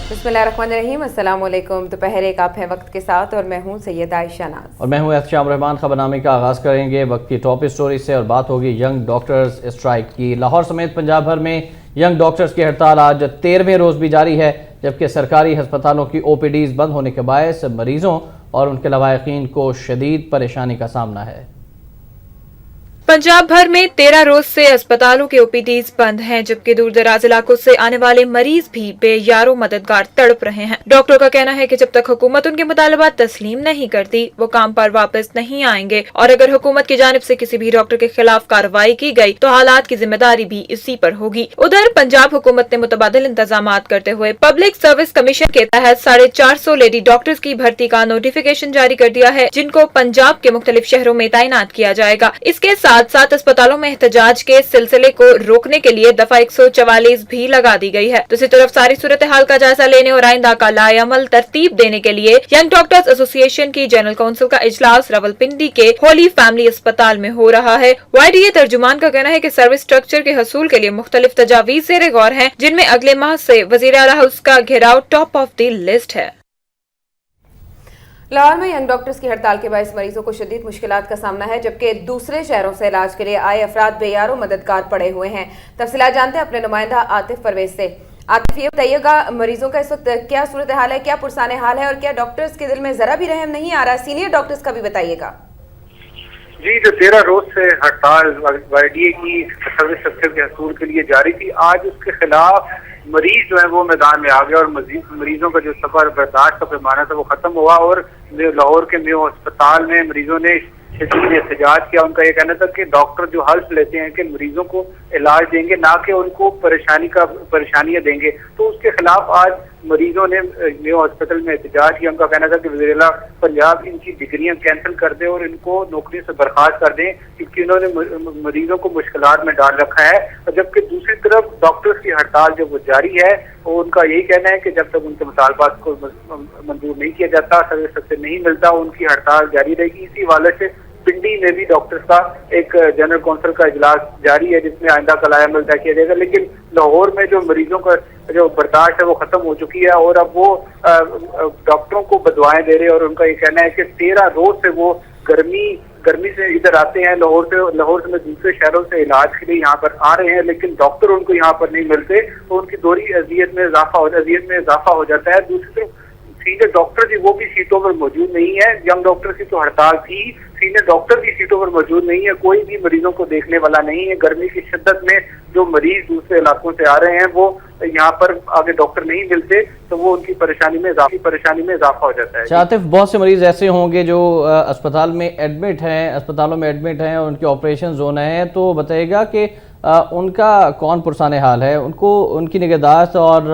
बिस्मिल्लाहिर्रहमानिर्रहीम, अस्सलाम वालेकुम। दोपहर एक आप हैं वक्त के साथ और मैं हूं सैयदा आयशा नाज और मैं हूं एहतशाम रहमान। खबरनामे का आगाज़ करेंगे वक्त की टॉप स्टोरी से और बात होगी यंग डॉक्टर्स स्ट्राइक की। लाहौर समेत पंजाब भर में यंग डॉक्टर्स की हड़ताल आज 13वें रोज़ भी जारी है, जबकि सरकारी हस्पतालों की OPDs बंद होने के बायस मरीजों और उनके लवाहिकीन को शदीद परेशानी का सामना है। पंजाब भर में 13 रोज से अस्पतालों के OPDs बंद हैं, जबकि दूर दराज इलाकों से आने वाले मरीज भी बेयारो मददगार तड़प रहे हैं। डॉक्टरों का कहना है कि जब तक हुकूमत उनके मुतालबात तस्लीम नहीं करती वो काम पर वापस नहीं आएंगे, और अगर हुकूमत की जानिब से किसी भी डॉक्टर के खिलाफ कार्रवाई की गई तो हालात की जिम्मेदारी भी इसी पर होगी। उधर पंजाब हुकूमत ने मुतबादिल इंतजाम करते हुए पब्लिक सर्विस कमीशन के तहत 450 लेडी डॉक्टर्स की भर्ती का नोटिफिकेशन जारी कर दिया है, जिनको पंजाब के मुख्तलिफ शहरों में तैनात किया जाएगा। इसके साथ साथ अस्पतालों में एहतजाज के सिलसिले को रोकने के लिए दफा 144 भी लगा दी गई है। दूसरी तरफ सारी सूरत हाल का जायजा लेने और आइंदा का लाएअमल तरतीब देने के लिए यंग डॉक्टर्स एसोसिएशन की जनरल काउंसिल का इजलास रावलपिंडी के होली फैमिली अस्पताल में हो रहा है। YDA तर्जुमान का कहना है कि सर्विस स्ट्रक्चर के हसूल के लिए मुख्तलिफ तजावीज ज़ेरे गौर हैं, जिनमें अगले माह से वजीर आला हाउस का घेराव टॉप ऑफ द लिस्ट है। लाहौर में यंग डॉक्टर्स की हड़ताल के बायस मरीजों को शदीद मुश्किलात का सामना है, जबकि दूसरे शहरों से इलाज के लिए आए अफराद बेयारो मददगार पड़े हुए हैं। तफसीलात जानते हैं अपने नुमाइंदा आतिफ परवेज से। आतिफ, ये बताइएगा मरीजों का इस वक्त क्या सूरत हाल है, क्या पुरसाने हाल है और क्या डॉक्टर्स के दिल में जरा भी रहम नहीं आ रहा? सीनियर डॉक्टर्स का भी बताइएगा। जी, जो 13 रोज से हड़ताल YDA की सर्विस स्ट्रक्चर के हसूल के लिए जारी थी, आज उसके खिलाफ मरीज जो है वो मैदान में आ गया और मरीजों का जो सफर बर्दाश्त का पैमाना था वो खत्म हुआ और लाहौर के मेयो अस्पताल में मरीजों ने शदीद एहतजाज किया। उनका ये कहना था कि डॉक्टर जो हल्फ लेते हैं कि मरीजों को इलाज देंगे, ना कि उनको परेशानियां देंगे, तो उसके खिलाफ आज मरीजों ने मेयो हॉस्पिटल में एहतजाज किया। उनका कहना था कि वज़ीर आला पंजाब इनकी डिग्रियां कैंसिल कर दे और इनको नौकरी से बर्खास्त कर दें, क्योंकि इन्होंने मरीजों को मुश्किलात में डाल रखा है। और जबकि दूसरी तरफ डॉक्टर्स की हड़ताल जो वो जारी है, और उनका यही कहना है कि जब तक उनके मुतालबात को मंजूर नहीं किया जाता, सर्विस स्ट्रक्चर नहीं मिलता, उनकी हड़ताल जारी रहेगी। इसी वाले से पिंडी में भी डॉक्टर्स का एक जनरल काउंसिल का इजलास जारी है, जिसमें आइंदा का लाएअमल तय किया जाएगा। लेकिन लाहौर में जो मरीजों का जो बर्दाश्त है वो खत्म हो चुकी है और अब वो डॉक्टरों को बदवाएं दे रहे हैं। और उनका ये कहना है कि 13 रोज से वो गर्मी से इधर आते हैं, लाहौर से दूसरे शहरों से इलाज के लिए यहाँ पर आ रहे हैं, लेकिन डॉक्टर उनको यहाँ पर नहीं मिलते, तो उनकी दोहरी अजियत में इजाफा हो जाता है। दूसरी तरफ सीनियर डॉक्टर जी वो भी सीटों पर मौजूद नहीं है। यंग डॉक्टर की तो हड़ताल थी, सीनियर डॉक्टर भी सीटों पर मौजूद नहीं है, कोई भी मरीजों को देखने वाला नहीं है। गर्मी की शिद्दत में जो मरीज दूसरे इलाकों से आ रहे हैं वो यहाँ पर आगे डॉक्टर नहीं मिलते, तो वो उनकी परेशानी में इजाफा हो जाता है। आतिफ, बहुत से मरीज ऐसे होंगे जो अस्पतालों में एडमिट हैं और उनके ऑपरेशन होना है, तो बताइएगा कि उनका कौन पुरसाने हाल है, उनको उनकी निगहदाश्त और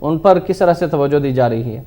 उन पर किस तरह से तवज्जो दी जा रही है?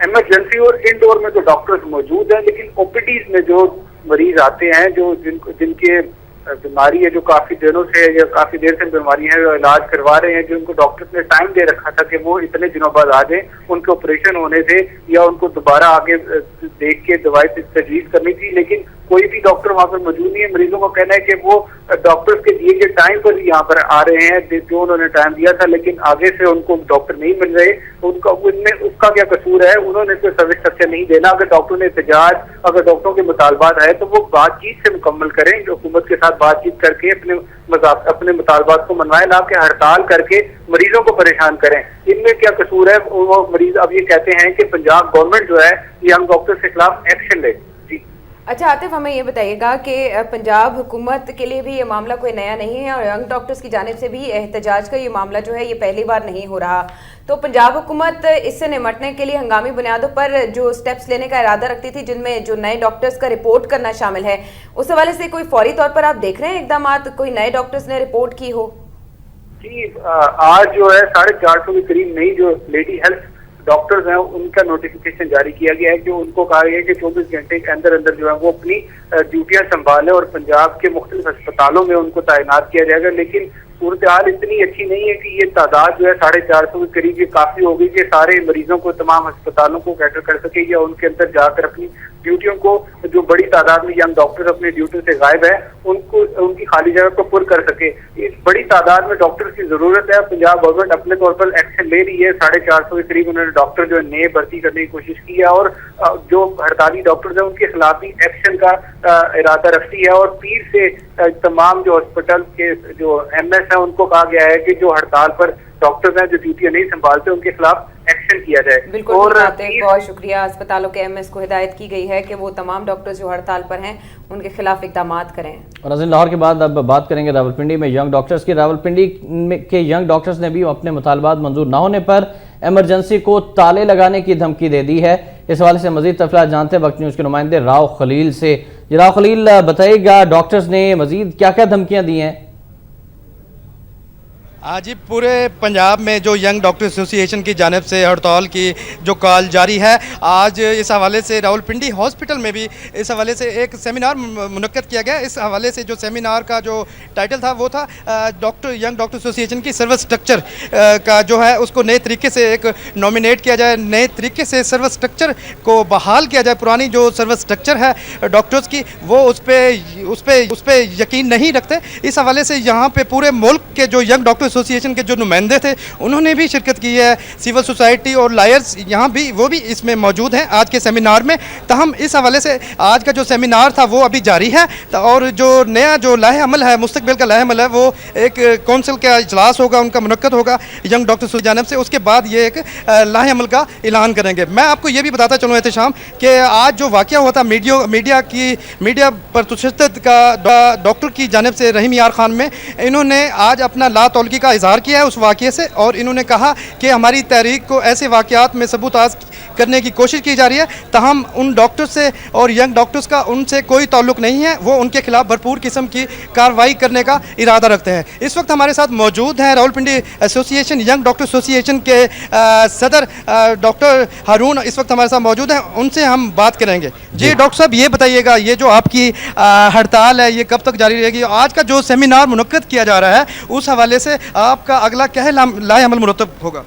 इमरजेंसी और इंडोर में तो डॉक्टर्स मौजूद हैं, लेकिन OPDs में जो मरीज आते हैं जिनके बीमारी है, जो काफी दिनों से या काफी देर से बीमारी है, इलाज करवा रहे हैं, जो उनको डॉक्टर्स ने टाइम दे रखा था कि वो इतने दिनों बाद आ जाए, उनके ऑपरेशन होने थे या उनको दोबारा आगे देख के दवाई तजवीज करनी थी, लेकिन कोई भी डॉक्टर वहाँ पर मौजूद नहीं है। मरीजों को कहना है कि वो डॉक्टर्स के दिए गए टाइम पर यहाँ पर आ रहे हैं जो उन्होंने टाइम दिया था, लेकिन आगे से उनको डॉक्टर नहीं मिल रहे। उसका क्या कसूर है? उन्होंने कोई सर्विस स्ट्रक्चर नहीं देना। अगर डॉक्टरों ने एहतजाज, अगर डॉक्टरों के मुतालबात है तो वो बातचीत से मुकम्मल करें, हुकूमत के साथ बातचीत करके अपने मुतालबात को मनवाएं, ना कि हड़ताल करके मरीजों को परेशान करें। इनमें क्या कसूर है? वो मरीज अब ये कहते हैं कि पंजाब गवर्नमेंट जो है यंग डॉक्टर्स के खिलाफ एक्शन ले। अच्छा आतिफ, हमें ये बताइएगा कि पंजाब हुकूमत के लिए भी ये मामला कोई नया नहीं है और यंग डॉक्टर्स की जानिब से भी एहतजाज का ये मामला जो है ये पहली बार नहीं हो रहा, तो पंजाब हुकूमत इससे निपटने के लिए हंगामी बुनियादों पर जो स्टेप्स लेने का इरादा रखती थी, जिनमें जो नए डॉक्टर्स का रिपोर्ट करना शामिल है, उस हवाले से कोई फौरी तौर पर आप देख रहे हैं इकदाम, कोई नए डॉक्टर्स ने रिपोर्ट की हो? जी, आज जो है 450 के करीब नई जो लेडी हेल्थ डॉक्टर्स हैं उनका नोटिफिकेशन जारी किया गया है कि उनको कहा गया है कि 24 घंटे के अंदर जो है वो अपनी ड्यूटियां संभालें और पंजाब के मुख्तलिफ अस्पतालों में उनको तैनात किया जाएगा। लेकिन صورتحال اتنی اچھی نہیں ہے کہ یہ تعداد جو ہے 450 کے قریب یہ کافی ہوگی کہ سارے مریضوں کو تمام ہسپتالوں کو کیٹر کر سکے یا ان کے اندر جا کر اپنی ڈیوٹیوں کو, جو بڑی تعداد میں ینگ ڈاکٹر اپنی ڈیوٹی سے غائب ہے, ان کی خالی جگہ کو پر کر سکے. اس بڑی تعداد میں ڈاکٹر کی ضرورت ہے. پنجاب گورنمنٹ اپنے طور پر ایکشن لے رہی ہے. 450 کے قریب انہوں نے ڈاکٹر جو نئے بھرتی کرنے کی کوشش کی ہے اور جو ہڑتالی ڈاکٹرز ہیں ان کے خلاف بھی ایکشن کا ارادہ رکھتی ہے. اور پیر سے تمام جو ہاسپٹل کے جو ایم ایس ہیں ان کو کہا گیا ہے کہ جو ہڑتال پر ڈاکٹرز ہیں جو ڈیوٹیاں نہیں سنبھالتے ان کے خلاف ایکشن کیا جائے. بالکل بہت شکریہ. اسپتالوں کے ایم ایس کو ہدایت کی گئی ہے کہ وہ تمام ڈاکٹرز جو ہڑتال پر ہیں ان کے خلاف اقدامات کریں. اور ناظرین لاہور کے بعد اب بات کریں گے راولپنڈی میں ینگ ڈاکٹرز کی. راولپنڈی کے ینگ ڈاکٹرز نے بھی اپنے مطالبات منظور نہ ہونے پر ایمرجنسی کو تالے لگانے کی دھمکی دے دی ہے. اس حوالے سے مزید تفصیلات جانتے ہیں وقت نیوز کے نمائندے راؤ خلیل سے. راؤ خلیل بتائیے گا ڈاکٹرز نے مزید کیا کیا دھمکیاں دی ہیں؟ آج پورے پنجاب میں جو ینگ ڈاکٹر ایسوسی ایشن کی جانب سے ہڑتال کی جو کال جاری ہے, آج اس حوالے سے راولپنڈی ہاسپٹل میں بھی اس حوالے سے ایک سیمینار منعقد کیا گیا. اس حوالے سے جو سیمینار کا جو ٹائٹل تھا وہ تھا ینگ ڈاکٹر ایسوسی ایشن کی سروس سٹرکچر کا جو ہے اس کو نئے طریقے سے ایک نومینیٹ کیا جائے, نئے طریقے سے سروس سٹرکچر کو بحال کیا جائے. پرانی جو سروس سٹرکچر ہے ڈاکٹرز کی وہ اس پہ یقین نہیں رکھتے. اس حوالے سے یہاں پہ پورے ملک کے جو ینگ ڈاکٹر ایسوسی ایشن کے جو نمائندے تھے انہوں نے بھی شرکت کی ہے. سول سوسائٹی اور لائرز یہاں بھی وہ بھی اس میں موجود ہیں آج کے سیمینار میں. تاہم اس حوالے سے آج کا جو سیمینار تھا وہ ابھی جاری ہے اور جو نیا جو لاہ عمل ہے, مستقبل کا لاہ عمل ہے, وہ ایک کونسل کا اجلاس ہوگا, ان کا منعقد ہوگا ینگ ڈاکٹرز کی جانب سے. اس کے بعد یہ ایک لاہ عمل کا اعلان کریں گے. میں آپ کو یہ بھی بتاتا چلوں احتشام کہ آج جو واقعہ ہوا تھا میڈیا پر تشدد کا ڈاکٹر کی جانب سے رحیم یار خان میں, انہوں نے آج اپنا لا تعلقی کا اظہار کیا ہے اس واقعے سے اور انہوں نے کہا کہ ہماری تحریک کو ایسے واقعات میں سبوتاژ کرنے کی کوشش کی جا رہی ہے. تاہم ان ڈاکٹر سے اور ینگ ڈاکٹرز کا ان سے کوئی تعلق نہیں ہے. وہ ان کے خلاف بھرپور قسم کی کارروائی کرنے کا ارادہ رکھتے ہیں. اس وقت ہمارے ساتھ موجود ہیں راولپنڈی ایسوسی ایشن ینگ ڈاکٹر ایسوسی ایشن کے صدر ڈاکٹر ہارون اس وقت ہمارے ساتھ موجود ہیں. ان سے ہم بات کریں گے. جی ڈاکٹر صاحب یہ بتائیے گا, یہ جو آپ کی ہڑتال ہے یہ کب تک جاری رہے گی؟ آج کا جو سیمینار منعقد کیا جا رہا ہے اس حوالے سے آپ کا اگلا کیا لاہ عمل مرتب ہوگا؟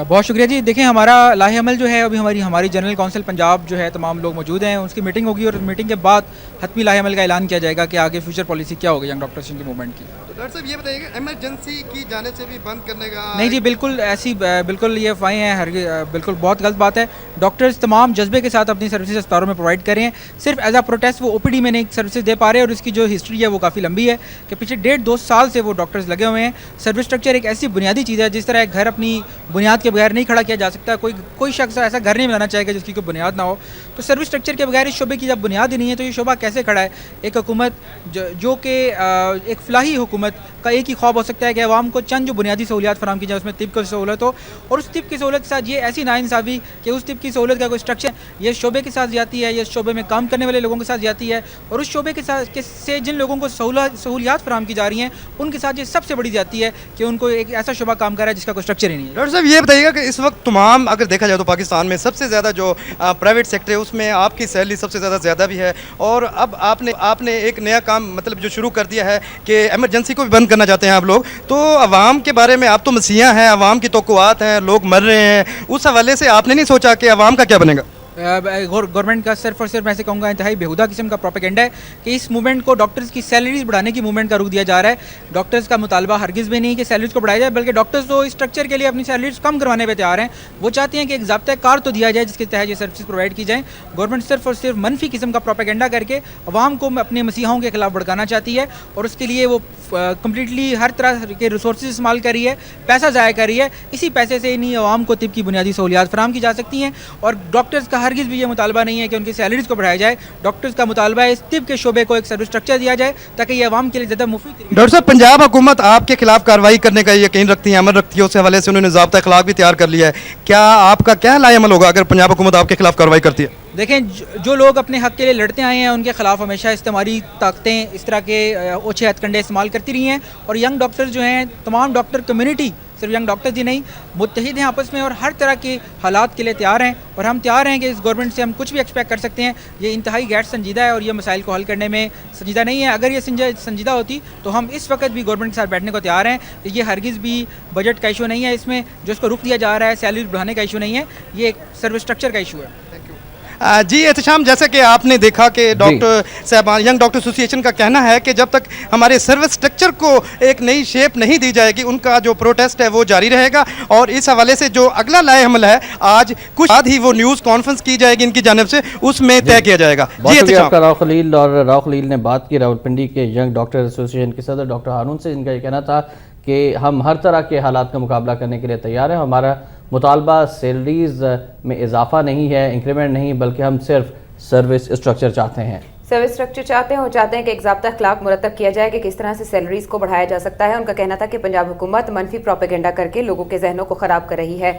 بہت شکریہ جی. دیکھیں ہمارا لاہ عمل جو ہے ابھی ہماری جنرل کونسل پنجاب جو ہے تمام لوگ موجود ہیں, اس کی میٹنگ ہوگی اور میٹنگ کے بعد حتمی لاہ عمل کا اعلان کیا جائے گا کہ آگے فیوچر پالیسی کیا ہوگی ینگ ڈاکٹرز کی موومنٹ کی. تو ڈاکٹر صاحب یہ بتائیے گا ایمرجنسی کی جانب سے بھی بند کرنے کا؟ نہیں جی بالکل ایسی بالکل یہ افواہیں ہیں, بالکل بہت غلط بات ہے. ڈاکٹرز تمام جذبے کے ساتھ اپنی سروسز اسپتالوں میں پرووائڈ کر رہے ہیں. صرف ایز اے پروٹیسٹ وہ او پی ڈی میں نہیں سروسز دے پا رہے اور اس کی جو ہسٹری ہے وہ کافی لمبی ہے کہ پچھلے 1.5-2 سال سے وہ ڈاکٹرز لگے ہوئے ہیں. سروس اسٹرکچر ایک ایسی بنیادی چیز ہے جس طرح ایک گھر اپنی بنیاد کے بغیر نہیں کھڑا کیا جا سکتا. کوئی شخص ایسا گھر نہیں بنانا چاہے گا جس کی کوئی بنیاد نہ ہو. تو سروس اسٹرکچر کے بغیر اس شعبے کی جب بنیاد ہی نہیں ہے تو یہ شعبہ کیسے کھڑا ہے؟ ایک حکومت جو کہ ایک فلاحی حکومت کا ایک ہی خواب ہو سکتا ہے کہ عوام کو چند جو بنیادی سہولیات فراہم کی جائے, اس میں طب کی سہولت ہو, اور اس طب کی سہولت کے ساتھ یہ ایسی ناانصافی کہ اس طب کی سہولت کا کوئی اسٹرکچر یہ شعبے کے ساتھ زیادتی ہے, یہ شعبے میں کام کرنے والے لوگوں کے ساتھ زیادتی ہے, اور اس شعبے کے ساتھ سے جن لوگوں کو سہولیات فراہم کی جا رہی ہیں ان کے ساتھ یہ سب سے بڑی زیادتی ہے کہ ان کو ایک ایسا شعبہ کام کر رہا ہے جس کا کوئی اسٹرکچر ہی نہیں ہے. ڈاکٹر صاحب یہ بتائیے گا کہ اس وقت تمام اگر دیکھا جائے تو پاکستان میں سب سے زیادہ جو پرائیویٹ سیکٹر ہے اس میں آپ کی سیلری سب سے زیادہ بھی ہے, اور اب آپ نے ایک نیا کام مطلب جو شروع کر دیا ہے کہ ایمرجنسی کو بھی بند کرنا چاہتے ہیں آپ لوگ. تو عوام کے بارے میں آپ تو مسیحا ہیں, عوام کی توقعات ہیں, لوگ مر رہے ہیں, اس حوالے سے آپ نے نہیں سوچا کہ عوام کا کیا بنے گا؟ گورنمنٹ کا صرف اور صرف میں سے کہوں گا انتہائی بیہودہ قسم کا پروپیگنڈا ہے کہ اس موومنٹ کو ڈاکٹرز کی سیلریز بڑھانے کی موومنٹ کا رخ دیا جا رہا ہے. ڈاکٹرز کا مطالبہ ہرگز بھی نہیں کہ سیلریز کو بڑھایا جائے, بلکہ ڈاکٹرز تو اس اسٹرکچر کے لیے اپنی سیلریز کم کروانے پہ تیار ہیں. وہ چاہتے ہیں کہ ایک ضابطۂ کار تو دیا جائے جس کے تحت یہ سروسز پرووائڈ کی جائیں. گورنمنٹ صرف اور صرف منفی قسم کا پروپیگنڈا کر کے عوام کو اپنے مسیحاؤں کے خلاف بھڑکانا چاہتی ہے, اور اس کے لیے وہ کمپلیٹلی ہر طرح کے ریسورسز استعمال کر رہی ہے, پیسہ ضائع کر رہی ہے. اسی پیسے سے انہیں عوام کو طب کی بنیادی سہولیات فراہم کی جا سکتی ہیں, اور ڈاکٹرز کا ہرگز بھی یہ مطالبہ نہیں ہے کہ ان کی سیلریز کو بڑھایا جائے. ڈاکٹرز کا مطالبہ ہے اس طب کے شعبے کو ایک سروس اسٹرکچر دیا جائے تاکہ یہ عوام کے لیے زیادہ مفید. ڈاکٹر صاحب پنجاب حکومت آپ کے خلاف کارروائی کرنے کا یقین رکھتی ہے, عمل رکھتی ہے, اس حوالے سے انہوں نے ضابطۂ اخلاق بھی تیار کر لیا ہے. کیا آپ کا کیا لاہ عمل ہوگا اگر پنجاب حکومت آپ کے خلاف کارروائی کرتی ہے؟ دیکھیں جو لوگ اپنے حق کے لیے لڑتے آئے ہیں ان کے خلاف ہمیشہ استعماری طاقتیں اس طرح کے اوچھے ہتھ کنڈے استعمال کرتی رہی ہیں, اور ینگ ڈاکٹر جو ہیں تمام ڈاکٹر کمیونٹی सिर्फ यंग डॉक्टर्स ही नहीं, मुत्तहिद हैं आपस में और हर तरह के हालात के लिए तैयार हैं, और हम तैयार हैं कि इस गवर्नमेंट से हम कुछ भी एक्सपेक्ट कर सकते हैं। ये इंतहाई गैर संजीदा है और ये मसाइल को हल करने में संजीदा नहीं है। अगर ये संजीदा होती तो हम इस वक्त भी गवर्नमेंट के साथ बैठने को तैयार हैं। ये हरगिज़ भी बजट का इशू नहीं है, इसमें जो इसको रुख दिया जा रहा है सैलरी बढ़ाने का इशू नहीं है, ये एक सर्विस स्ट्रक्चर का इशू है। जी एहतशाम, जैसे कि आपने देखा कि डॉक्टर साहबान, यंग डॉक्टर एसोसिएशन का कहना है कि जब तक हमारे सर्विस स्ट्रक्चर को एक नई शेप नहीं दी जाएगी, उनका जो प्रोटेस्ट है वो जारी रहेगा। और इस हवाले से जो अगला लाए हमला है, आज कुछ बाद ही वो न्यूज़ कॉन्फ्रेंस की जाएगी इनकी जानिब से, उसमें तय किया जाएगा। जी एहतशाम। आपका राव खलील, और राव खलील ने बात की रावलपिंडी के यंग डॉक्टर एसोसिएशन के सदर डॉक्टर हारून से, जिनका ये कहना था कि हम हर तरह के हालात का मुकाबला करने के लिए तैयार हैं। हमारा मुतालबा सैलरीज में इजाफा नहीं है, इंक्रीमेंट नहीं, बल्कि हम सिर्फ सर्विस स्ट्रक्चर चाहते हैं। सर्विस स्ट्रक्चर चाहते हैं और चाहते हैं कि एक ज़ाब्ता अखलाक मुरतब किया जाए कि किस तरह से सैलरीज को बढ़ाया जा सकता है। उनका कहना था कि पंजाब हुकूमत मनफी प्रोपेगेंडा करके लोगों के जहनों को ख़राब कर रही है।